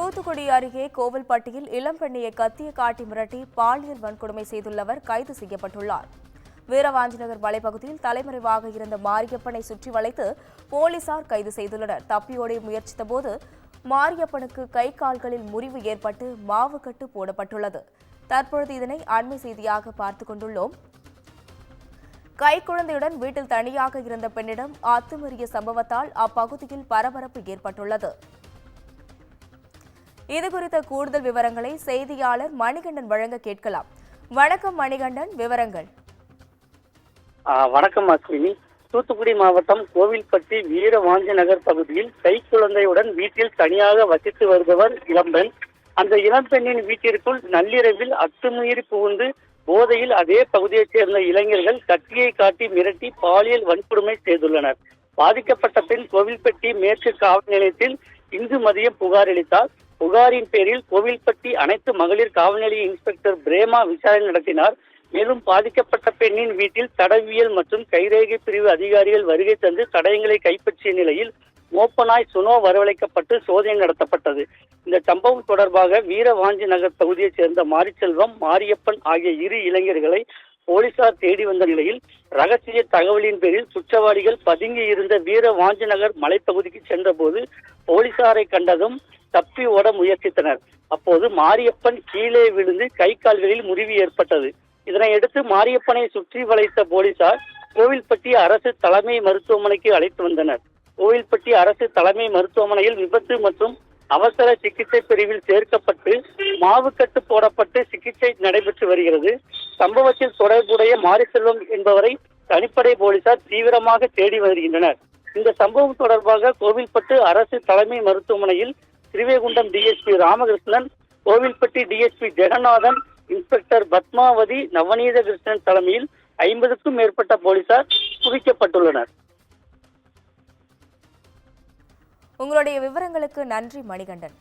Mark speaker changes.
Speaker 1: தூத்துக்குடி அருகே கோவில்பட்டியில் இளம்பெண்ணியை கத்திய காட்டி மிரட்டி பாலியல் வன்கொடுமை செய்துள்ளவர் கைது செய்யப்பட்டுள்ளார். வீரவாஞ்சிநகர் மலைப்பகுதியில் தலைமறைவாக இருந்த மாரியப்பனை சுற்றி வளைத்து போலீசார் கைது செய்துள்ளனர். தப்பியோட முயற்சித்தபோது மாரியப்பனுக்கு கை கால்களில் முறிவு ஏற்பட்டு மாவுக்கட்டு போடப்பட்டுள்ளது. தற்பொழுது இதனை அண்மை செய்தியாக பார்த்துக் கொண்டுள்ளோம். கைக்குழந்தையுடன் வீட்டில் தனியாக இருந்த பெண்ணிடம் அத்துமீறிய சம்பவத்தால் அப்பகுதியில் பரபரப்பு ஏற்பட்டுள்ளது. இதுகுறித்த கூடுதல் விவரங்களை செய்தியாளர் மணிகண்டன் வழங்க கேட்கலாம். வணக்கம் மணிகண்டன், விவரங்கள்.
Speaker 2: வணக்கம் அஸ்வினி. தூத்துக்குடி மாவட்டம் கோவில்பட்டி வீரவாஞ்சிநகர் பகுதியில் கைக்குழந்தையுடன் வீட்டில் தனியாக வசித்து வருபவர் இளம்பெண். அந்த இளம்பெண்ணின் வீட்டிற்குள் நள்ளிரவில் அத்துமீறி புகுந்து போதையில் அதே பகுதியைச் சேர்ந்த இளைஞர்கள் கத்தியை காட்டி மிரட்டி பாலியல் வன்கொடுமை செய்துள்ளனர். பாதிக்கப்பட்ட பெண் கோவில்பட்டி மேற்கு காவல் நிலையத்தில் இன்று மதியம் புகார் அளித்தார். புகாரின் பேரில் கோவில்பட்டி அனைத்து மகளிர் காவல் நிலைய இன்ஸ்பெக்டர் பிரேமா விசாரணை நடத்தினார். மேலும் பாதிக்கப்பட்ட பெண்ணின் வீட்டில் தடவியல் மற்றும் கைரேகை பிரிவு அதிகாரிகள் வருகை தந்து தடயங்களை கைப்பற்றிய நிலையில் மோப்பனாய் சுனோ வரவழைக்கப்பட்டு சோதனை நடத்தப்பட்டது. இந்த சம்பவம் தொடர்பாக வீரவாஞ்சி நகர் பகுதியைச் சேர்ந்த மாரிச்செல்வம், மாரியப்பன் ஆகிய இரு இளைஞர்களை போலீசார் தேடி வந்த நிலையில் ரகசிய தகவலின் பேரில் குற்றவாளிகள் பதுங்கி இருந்த வீரவாஞ்சி நகர் மலைப்பகுதிக்கு சென்றபோது போலீசாரை கண்டதும் தப்பி ஓட முயற்சித்தனர். அப்போது மாரியப்பன் கீழே விழுந்து கை கால்களில் முறிவு ஏற்பட்டது. இதனையடுத்து மாரியப்பனை சுற்றி வளைத்த போலீசார் கோவில்பட்டி அரசு தலைமை மருத்துவமனைக்கு அழைத்து வந்தனர். கோவில்பட்டி அரசு தலைமை மருத்துவமனையில் விபத்து மற்றும் அவசர சிகிச்சை பிரிவில் சேர்க்கப்பட்டு மாவுக்கட்டு போடப்பட்டு சிகிச்சை நடைபெற்று வருகிறது. சம்பவத்தில் தொடர்புடைய மாரிசெல்வம் என்பவரை தனிப்படை போலீசார் தீவிரமாக தேடி வருகின்றனர். இந்த சம்பவம் தொடர்பாக கோவில்பட்டு அரசு தலைமை மருத்துவமனையில் Srivaikuntam DSP Ramakrishnan, Kovilpatti DSP Jeganathan, inspector Padmavathi, Navaneetha Krishnan தலைமையில் 50க்கும் மேற்பட்ட போலீசார் குவிக்கப்பட்டுள்ளனர்.
Speaker 1: உங்களுடைய விவரங்களுக்கு நன்றி மணிகண்டன்.